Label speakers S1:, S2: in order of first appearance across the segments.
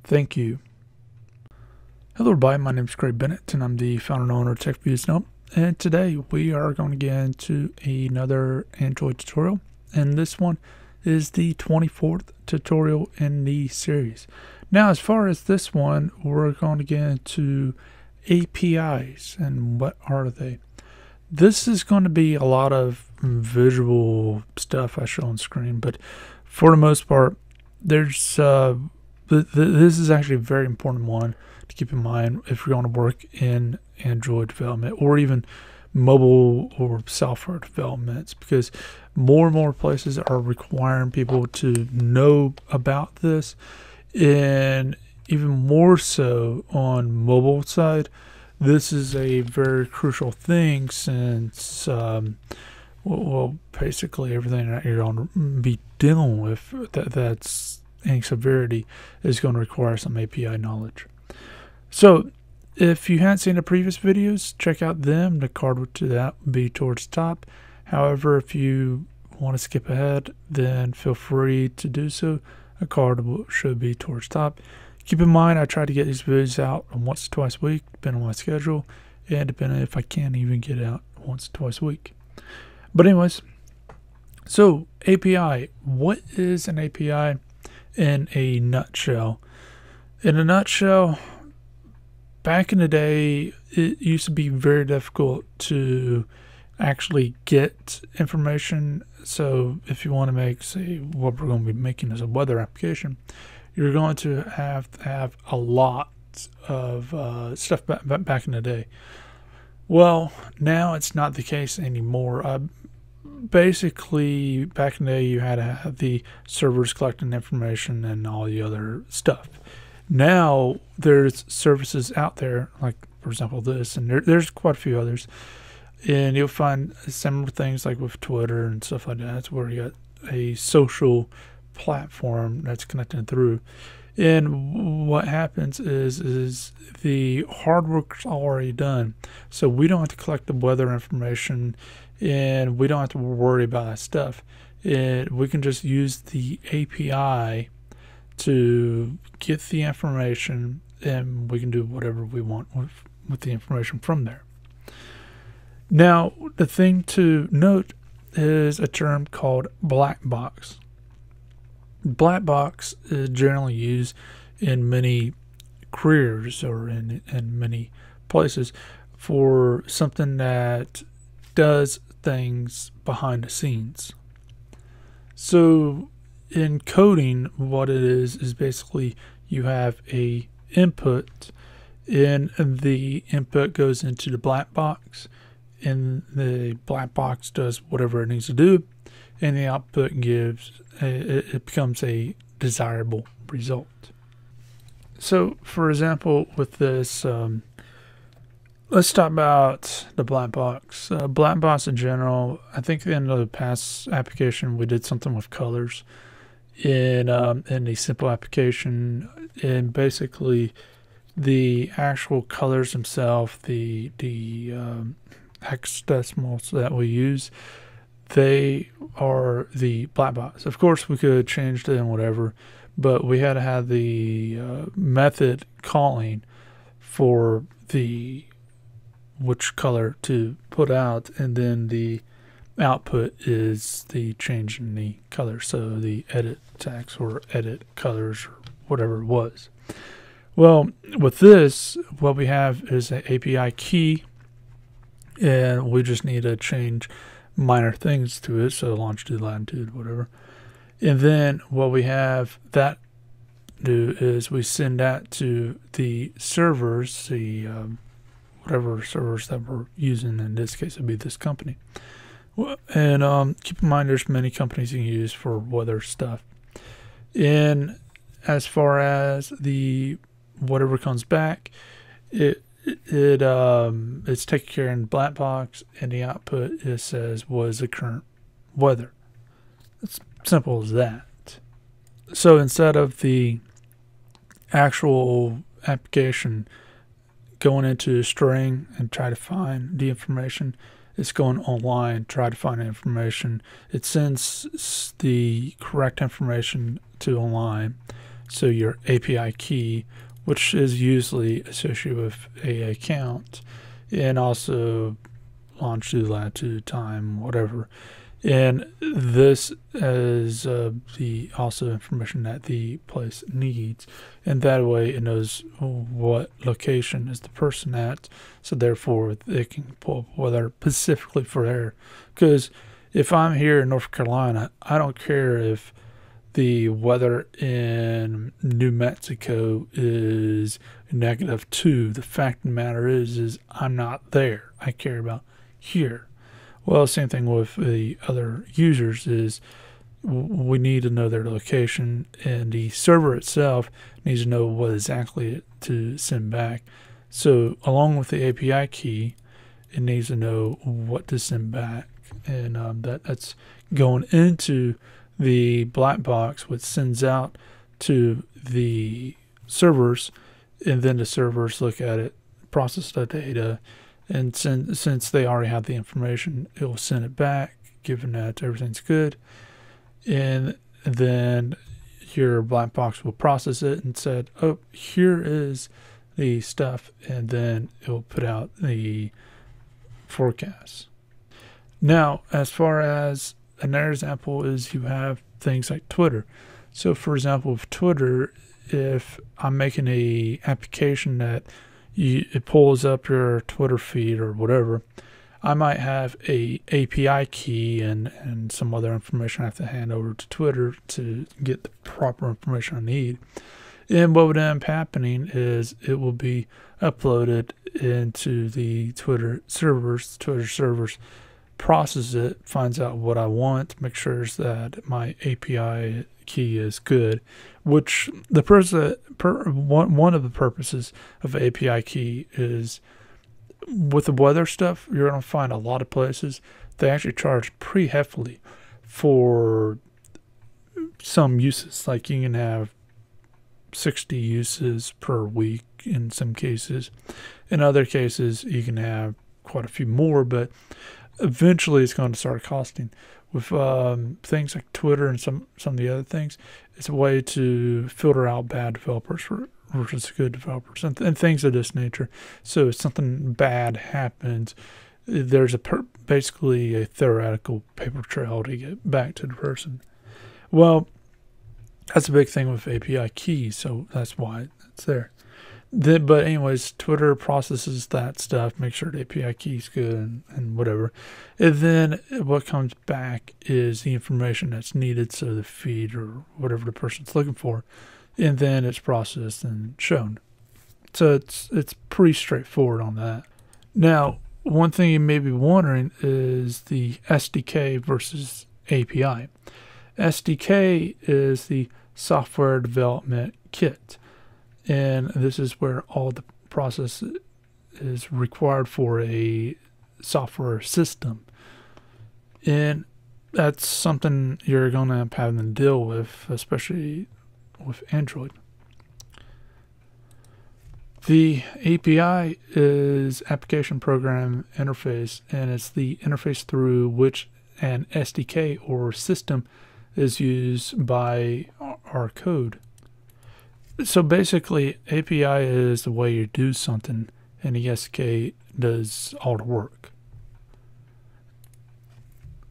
S1: Thank you. Hello everybody, my name is Craig Bennett and I'm the founder and owner of TechViewsNote. And today we are going to get into another Android tutorial, and this one is the 24th tutorial in the series. Now, as far as this one, we're going to get into APIs and what are they. This is going to be a lot of visual stuff I show on screen, but for the most part, there's this is actually a very important one to keep in mind if you're going to work in Android development or even mobile or software developments, because more and more places are requiring people to know about this, and even more so on mobile side. This is a very crucial thing since well, basically everything that you're going to be dealing with that's any severity is going to require some API knowledge. So if you haven't seen the previous videos, check out them. The card to that would be towards the top. However, if you want to skip ahead, then feel free to do so. A card should be towards the top. Keep in mind, I try to get these videos out once or twice a week, depending on my schedule, and depending if I can even get out once or twice a week. But anyways, so API. What is an API in a nutshell? In a nutshell, back in the day, it used to be very difficult to actually get information. So if you want to make, say, what we're going to be making as a weather application, you're going to have a lot of stuff back in the day. Well, now it's not the case anymore. Basically, back in the day, you had to have the servers collecting information and all the other stuff. Now there's services out there, like for example this, and there's quite a few others, and you'll find similar things like with Twitter and stuff like that. It's where you got a social platform that's connected through, and what happens is the hard work's already done, so we don't have to collect the weather information and we don't have to worry about that stuff. We can just use the API to get the information, and we can do whatever we want with the information from there. Now, the thing to note is a term called black box. Black box is generally used in many careers or in many places for something that does things behind the scenes. So in coding, what it is basically you have a input, and the input goes into the black box, and the black box does whatever it needs to do, and the output gives it becomes a desirable result. So for example, with this, let's talk about the black box. Black box in general, I think at the end of the past application we did something with colors in the simple application, and basically the actual colors themselves, the hexadecimals that we use, they are the black box. Of course we could change them whatever, but we had to have the method calling for the which color to put out, and then the output is the change in the color, so the edit text or edit colors or whatever it was. Well, with this, what we have is an API key, and we just need to change minor things to it, so longitude, latitude, whatever. And then what we have that do is we send that to the servers, the whatever servers that we're using. In this case, it'd be this company. And keep in mind, there's many companies you can use for weather stuff. And as far as the whatever comes back, it's taken care in black box, and the output it says what is the current weather. It's simple as that. So instead of the actual application going into a string and try to find the information, it's going online, try to find information. It sends the correct information to online, So your API key, which is usually associated with a account, and also longitude, latitude, time, whatever. And this is the also information that the place needs, and that way it knows what location is the person at, so therefore it can pull up weather specifically for there. Because if I'm here in North Carolina, I don't care if the weather in New Mexico is -2. The fact of the matter is I'm not there. I care about here. Well, same thing with the other users is we need to know their location, and the server itself needs to know what exactly to send back. So along with the API key, it needs to know what to send back, and that's going into the black box, which sends out to the servers, and then the servers look at it, process the data, and since they already have the information, it will send it back, given that everything's good. And then your black box will process it and said, oh, here is the stuff. And then it will put out the forecast. Now, as far as another example is you have things like Twitter. So for example, with Twitter, if I'm making a application that it pulls up your Twitter feed or whatever, I might have a API key and some other information I have to hand over to Twitter to get the proper information I need. And what would end up happening is it will be uploaded into the Twitter servers. The Twitter servers process it, finds out what I want, make sure that my API key is good, which one of the purposes of API key is with the weather stuff. You're going to find a lot of places they actually charge pretty heavily for some uses. Like you can have 60 uses per week in some cases. In other cases, you can have quite a few more, but eventually it's going to start costing. With things like Twitter and some of the other things, it's a way to filter out bad developers versus good developers and things of this nature. So if something bad happens, there's basically a theoretical paper trail to get back to the person. Well, that's a big thing with API keys, so that's why it's there. But anyways, Twitter processes that stuff, makes sure the API key is good and whatever. And then what comes back is the information that's needed, so the feed or whatever the person's looking for, and then it's processed and shown. So it's pretty straightforward on that. Now, one thing you may be wondering is the SDK versus API. SDK is the software development kit. And this is where all the process is required for a software system. And that's something you're going to have to deal with, especially with Android. The API is Application Program Interface, and it's the interface through which an SDK or system is used by our code. So basically, API is the way you do something, and the SDK does all the work.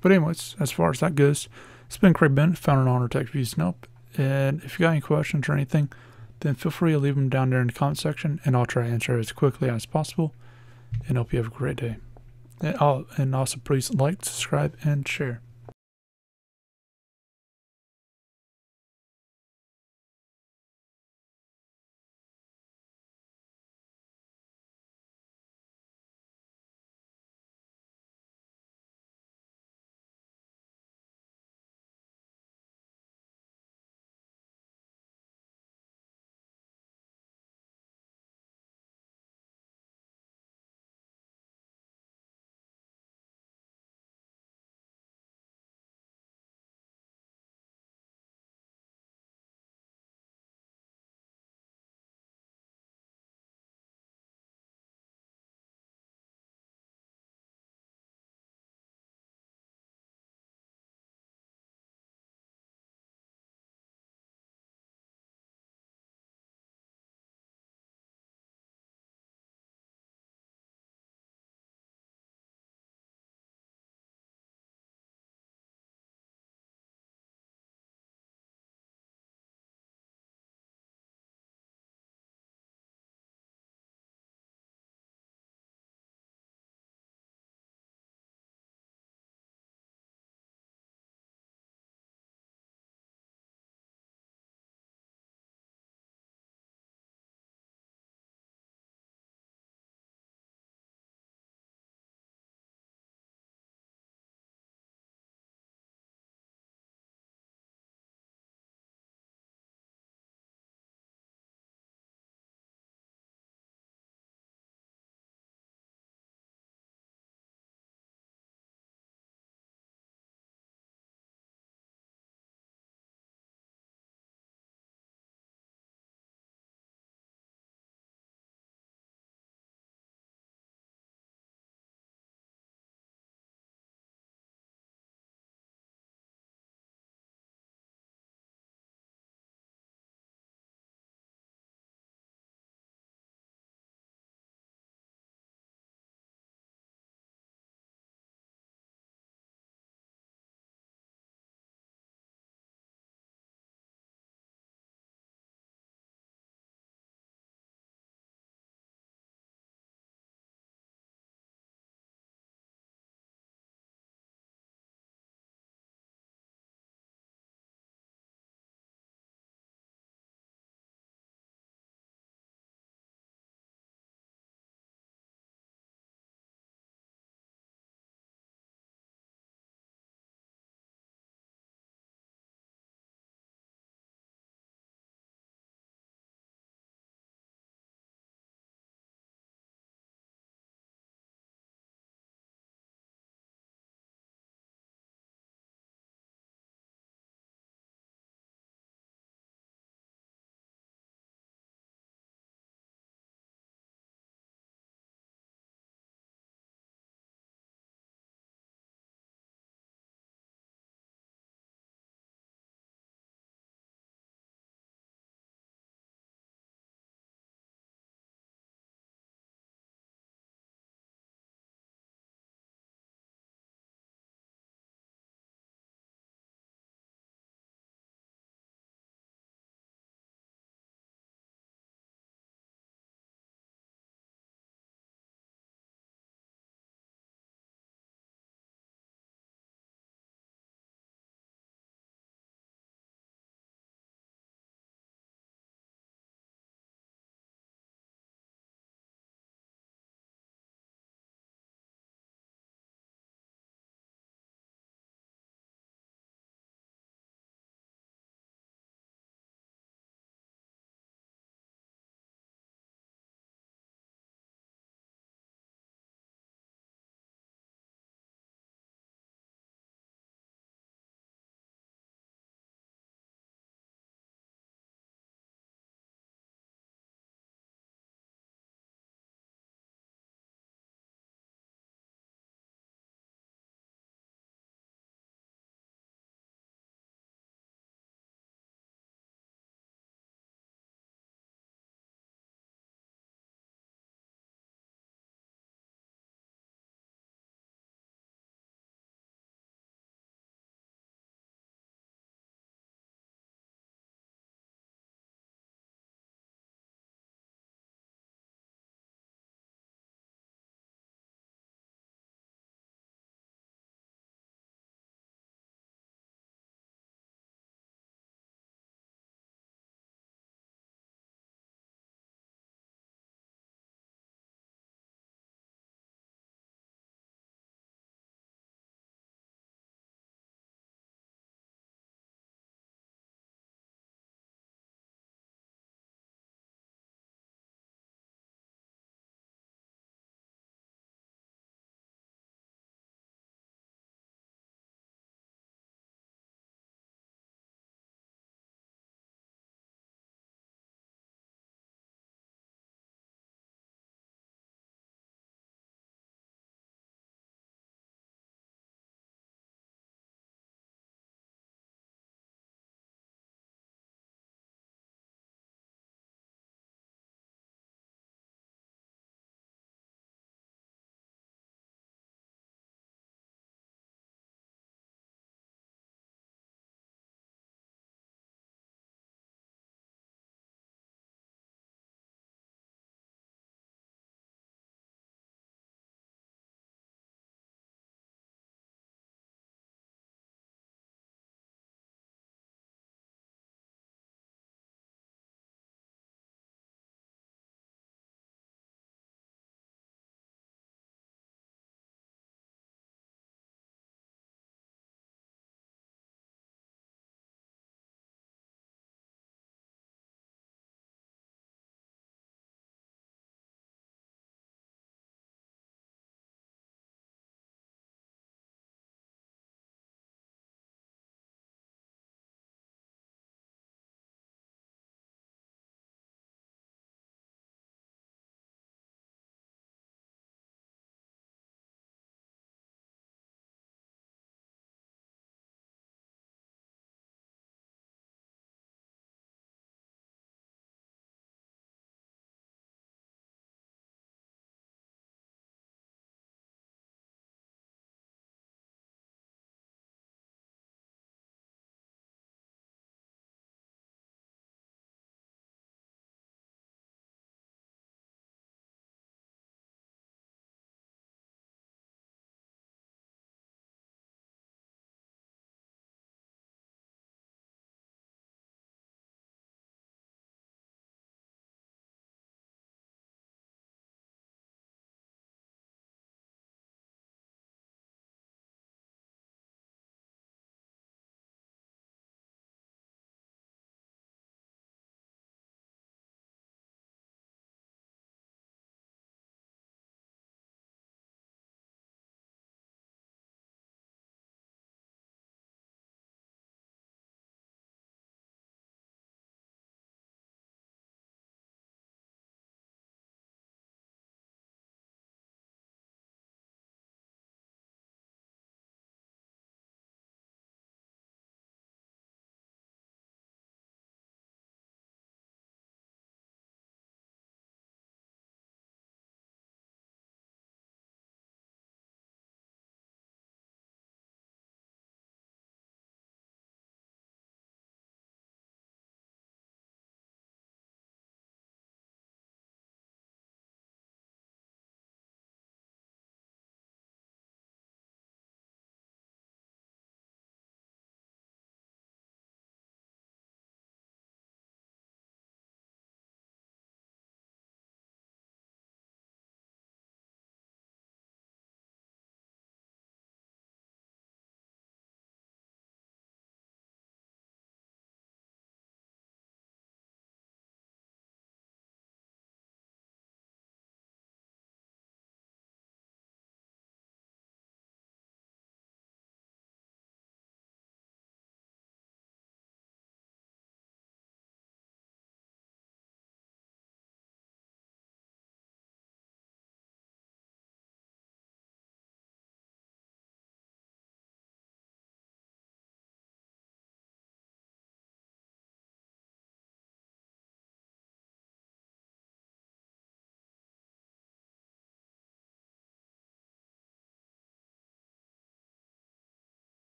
S1: But anyways, as far as that goes, it's been Craig Bennett, founder and owner of TechViews and Help. And if you got any questions or anything, then feel free to leave them down there in the comment section, and I'll try to answer as quickly as possible. And hope you have a great day. And also, please like, subscribe, and share.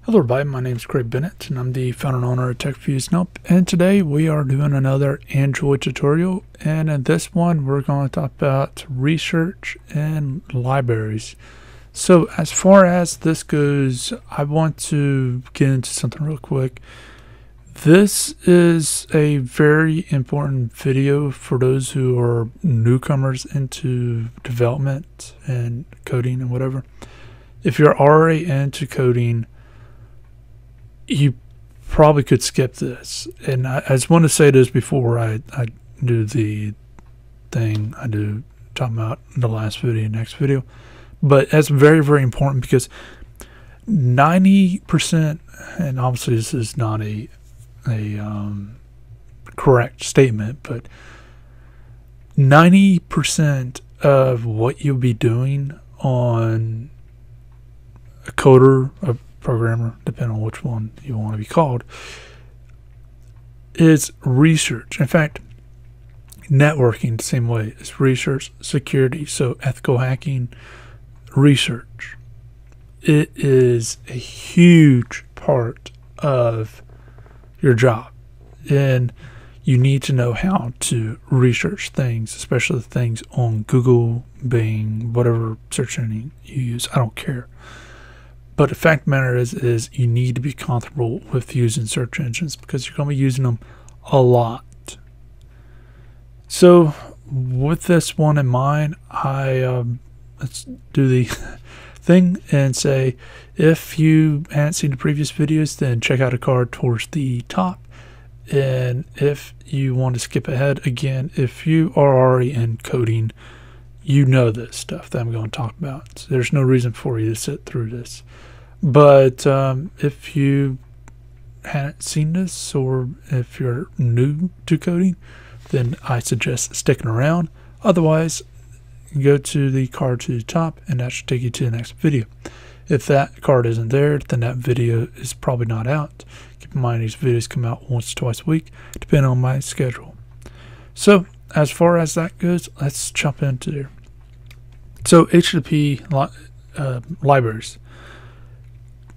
S1: Hello everybody, my name is Craig Bennett and I'm the founder and owner of TechViewsNope, and today we are doing another Android tutorial, and in this one we're going to talk about research and libraries. So as far as this goes, I want to get into something real quick. This is a very important video for those who are newcomers into development and coding and whatever. If you're already into coding, you probably could skip this. And I just want to say this before I do the thing I do talking about the last video, next video. But that's very, very important because 90%, and obviously this is not a correct statement, but 90% of what you'll be doing on a coder, a programmer, depending on which one you want to be called, is research. In fact, networking the same way is research. Security, so ethical hacking, research. It is a huge part of your job, and you need to know how to research things, especially things on Google, Bing, whatever search engine you use. I don't care. But the fact of the matter is you need to be comfortable with using search engines because you're going to be using them a lot. So with this one in mind, let's do the thing and say, if you haven't seen the previous videos, then check out a card towards the top. And if you want to skip ahead, again, if you are already in coding, you know this stuff that I'm going to talk about. So there's no reason for you to sit through this. But if you hadn't seen this, or if you're new to coding, then I suggest sticking around. Otherwise, go to the card to the top, and that should take you to the next video. If that card isn't there, then that video is probably not out. Keep in mind these videos come out once or twice a week, depending on my schedule. So as far as that goes, let's jump into there. So HTTP libraries.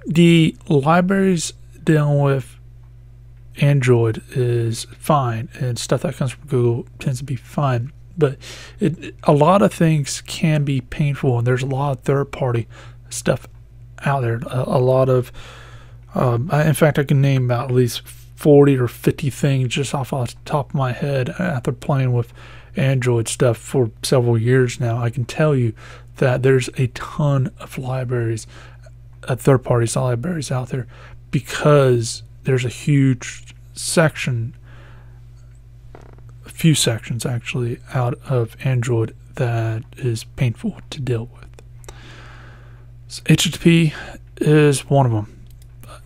S1: The libraries dealing with Android is fine, and stuff that comes from Google tends to be fine. But a lot of things can be painful, and there's a lot of third-party stuff out there. A lot of, in fact, I can name about at least 40 or 50 things just off the top of my head after playing with Android stuff for several years now. I can tell you that there's a ton of libraries, third-party libraries out there, because there's a huge section, a few sections actually, out of Android that is painful to deal with. So HTTP is one of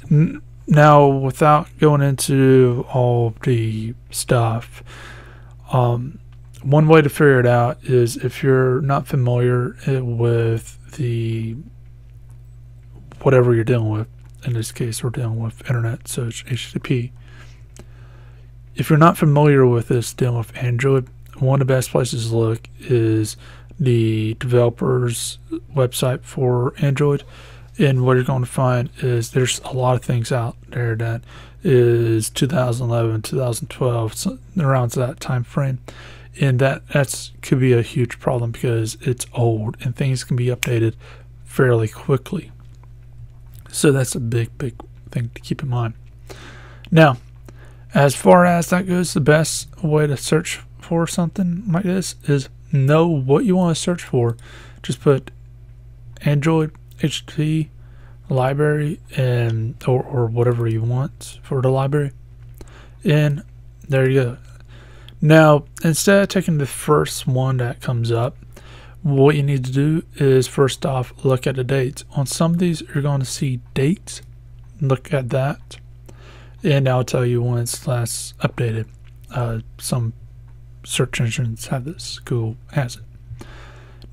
S1: them. Now, without going into all the stuff, one way to figure it out is, if you're not familiar with the whatever you're dealing with, in this case we're dealing with internet, so it's HTTP. If you're not familiar with this, dealing with Android, one of the best places to look is the developer's website for Android. And what you're going to find is there's a lot of things out there that is 2011, 2012, so around that time frame. And that's could be a huge problem because it's old and things can be updated fairly quickly. So that's a big thing to keep in mind. Now, as far as that goes, the best way to search for something like this is know what you want to search for. Just put Android HTTP library and or whatever you want for the library, and there you go. Now, instead of taking the first one that comes up, what you need to do is, first off, look at the dates. On some of these, you're going to see dates. Look at that, and I'll tell you when it's last updated. Some search engines have this. Google has it.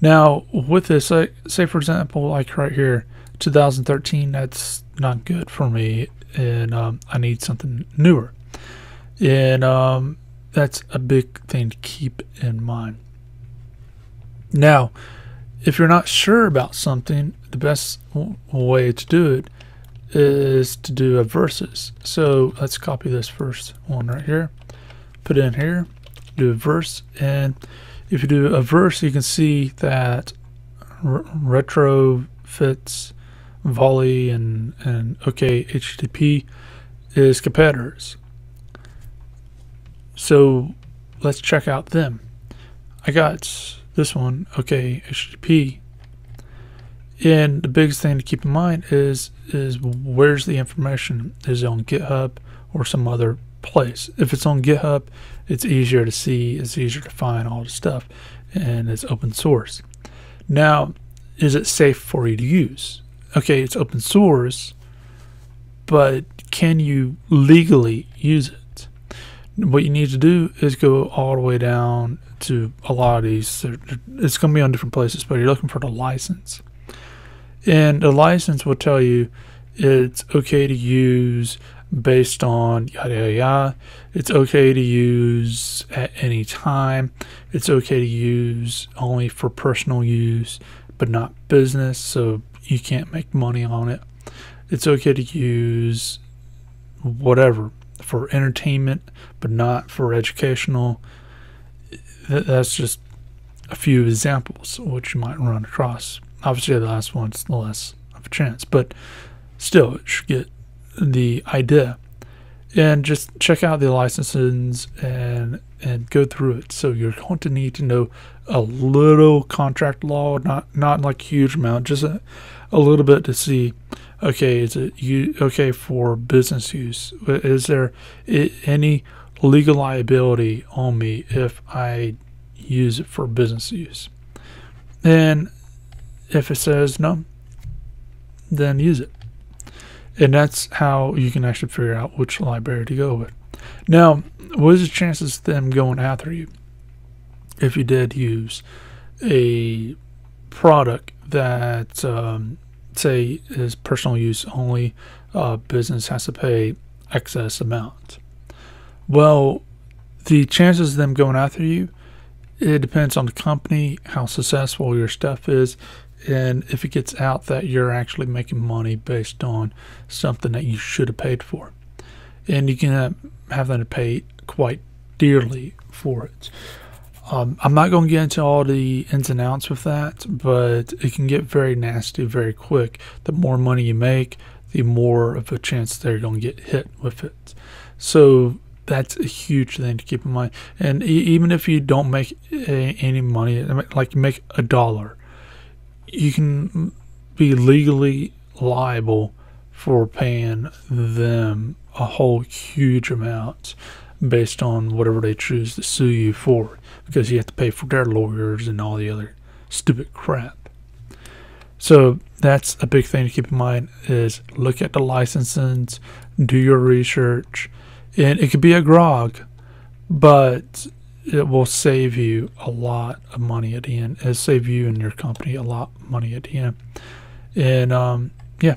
S1: Now, with this, say for example, like right here, 2013, that's not good for me, and I need something newer. And that's a big thing to keep in mind. Now, if you're not sure about something, the best way to do it is to do a versus. So let's copy this first one right here, put it in here, do a verse, and if you do a verse, you can see that retro fits volley and OK HTTP is competitors. So let's check out them. I got this one, OK HTTP, and the biggest thing to keep in mind is where's the information? Is it on GitHub or some other place? If it's on GitHub, it's easier to see, it's easier to find all the stuff, and it's open source. Now, is it safe for you to use? Okay, it's open source, but can you legally use it? What you need to do is go all the way down to a lot of these. It's going to be on different places, but you're looking for the license. And the license will tell you it's okay to use based on yada yada yada. It's okay to use at any time. It's okay to use only for personal use, but not business, so you can't make money on it. It's okay to use whatever for entertainment, but not for educational. That's just a few examples which you might run across. Obviously, the last one's the less of a chance, but still, it should get the idea. And just check out the licenses and go through it. So you're going to need to know a little contract law, not like a huge amount, just a little bit to see. Okay, is it okay for business use? Is there any legal liability on me if I use it for business use? And if it says no, then use it. And that's how you can actually figure out which library to go with. Now, what is the chances of them going after you if you did use a product that, say, is personal use only, business has to pay excess amount? Well, the chances of them going after you, it depends on the company, how successful your stuff is, and if it gets out that you're actually making money based on something that you should have paid for. And you can have them to pay quite dearly for it. I'm not going to get into all the ins and outs with that, but it can get very nasty very quick. The more money you make, the more of a chance they're going to get hit with it. So that's a huge thing to keep in mind. And even if you don't make any money, like you make $1, you can be legally liable for paying them a whole huge amount based on whatever they choose to sue you for, because you have to pay for their lawyers and all the other stupid crap. So that's a big thing to keep in mind, is look at the licenses, do your research, and it could be a grog, but it will save you a lot of money at the end. It'll save you and your company a lot of money at the end. And yeah.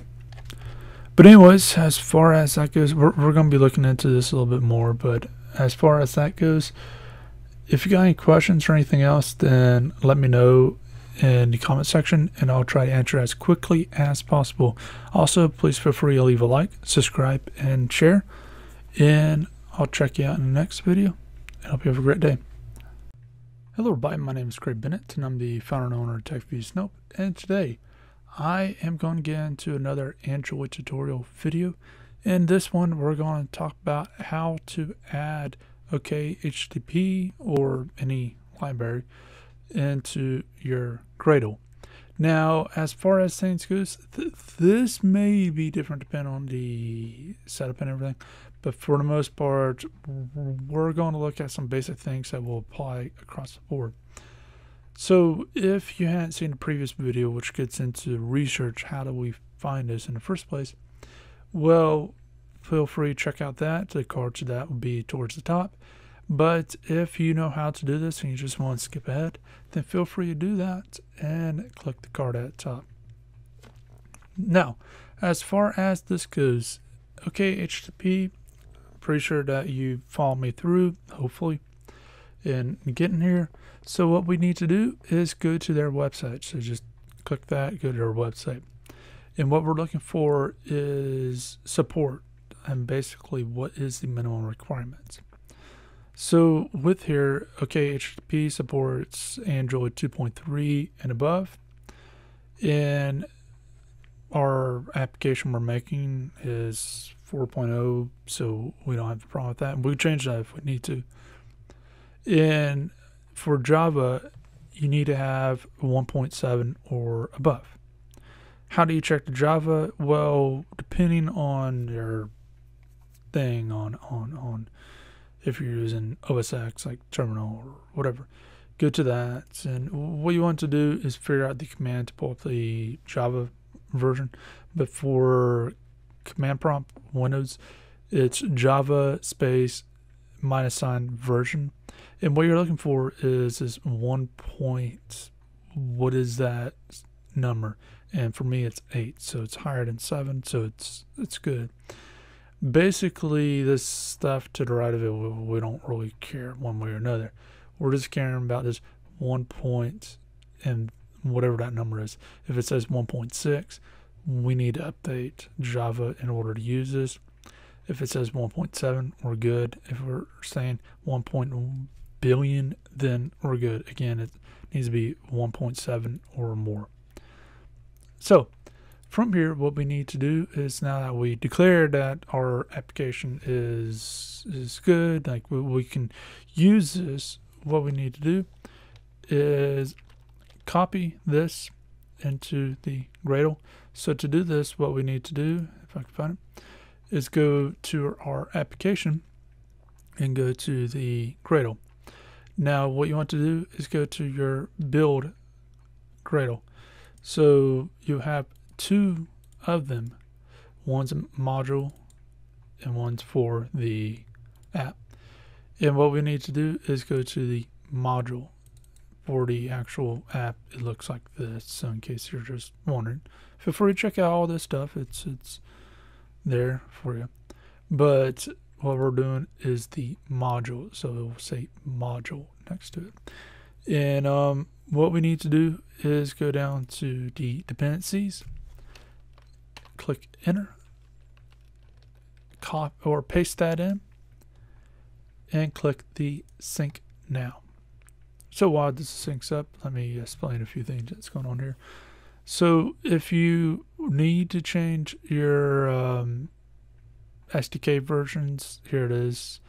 S1: But anyways, as far as that goes, we're going to be looking into this a little bit more. But as far as that goes, if you got any questions or anything else, then let me know in the comment section, and I'll try to answer as quickly as possible. Also, please feel free to leave a like, subscribe, and share. And I'll check you out in the next video. I hope you have a great day. Hello everybody, my name is Craig Bennett, and I'm the founder and owner of TechViewsNope. And today, I am going to get into another Android tutorial video. In this one, we're going to talk about how to add OK HTTP or any library into your Gradle. Now, as far as things goes, this may be different depending on the setup and everything. But for the most part, we're going to look at some basic things that will apply across the board. So if you hadn't seen the previous video, which gets into research, how do we find this in the first place? Well, feel free to check out that. The card to that will be towards the top. But if you know how to do this and you just want to skip ahead, then feel free to do that and click the card at the top. Now, as far as this goes, OK HTTP, pretty sure that you follow me through, hopefully, in getting here. So what we need to do is go to their website. So just click that, go to their website. And what we're looking for is support, and basically what is the minimum requirements. So with here, okay, HTTP supports Android 2.3 and above, and our application we're making is 4.0, so we don't have a problem with that. We can change that if we need to. And for Java, you need to have 1.7 or above. How do you check the Java? Well, depending on your thing, on if you're using OS X like terminal or whatever, go to that. And what you want to do is figure out the command to pull up the Java version. But for command prompt Windows, it's Java space -- version. And what you're looking for is this 1 point, what is that number? And for me, it's 8, so it's higher than 7, so it's good. Basically, this stuff to the right of it, we don't really care one way or another. We're just caring about this 1 point and whatever that number is. If it says 1.6, we need to update Java in order to use this. If it says 1.7, we're good. If we're saying 1 billion, then we're good. Again, it needs to be 1.7 or more. So from here, what we need to do is, now that we declare that our application is good, like we can use this, what we need to do is copy this into the Gradle. So to do this, what we need to do, if I can find it, is go to our application and go to the Gradle. Now what you want to do is go to your build Gradle. So you have 2 of them. One's a module and one's for the app. And what we need to do is go to the module. For the actual app, it looks like this. So in case you're just wondering, feel free to check out all this stuff. It's there for you. But what we're doing is the module. So it will say module next to it. And what we need to do is go down to the dependencies, click enter, copy or paste that in, and click the sync now. So while this syncs up, let me explain a few things that's going on here. So if you need to change your SDK versions, here it is,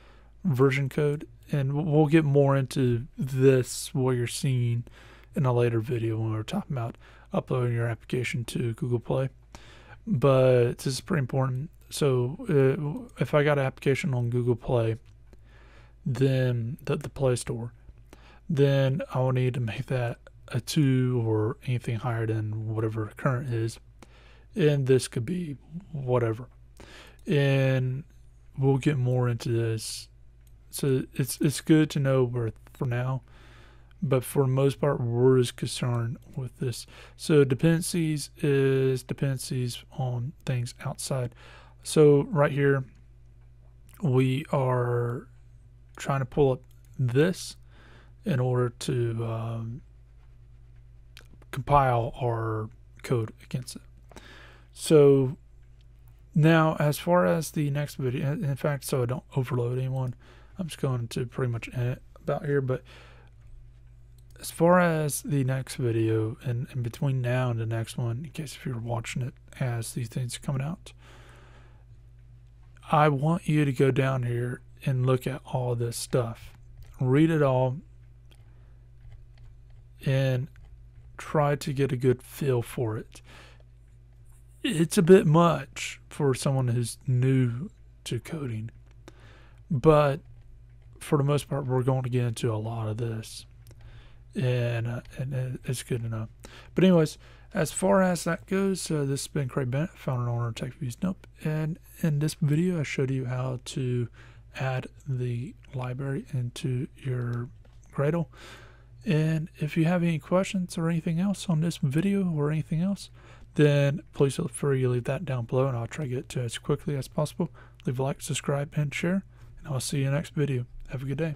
S1: version code, and we'll get more into this, what you're seeing, in a later video when we're talking about uploading your application to Google Play. But this is pretty important. So if I got an application on Google Play, then the Play Store, then I will need to make that a 2 or anything higher than whatever current is. And this could be whatever. And we'll get more into this. So it's good to know where for now, but for the most part, we're just concerned with this. So dependencies is dependencies on things outside. So right here, we are trying to pull up this in order to compile our code against it. So now, as far as the next video, in fact, so I don't overload anyone, I'm just going to pretty much end it about here. But as far as the next video, and between now and the next one, in case if you're watching it as these things are coming out, I want you to go down here and look at all this stuff, read it all, and try to get a good feel for it. It's a bit much for someone who's new to coding, but for the most part, we're going to get into a lot of this, and it's good to know. But anyways, as far as that goes, this has been Craig Bennett, founder and owner of TechViews Nope, and in this video, I showed you how to add the library into your Gradle. And if you have any questions or anything else on this video or anything else, then please feel free to leave that down below, and I'll try to get to it as quickly as possible. Leave a like, subscribe, and share, and I'll see you in the next video. Have a good day.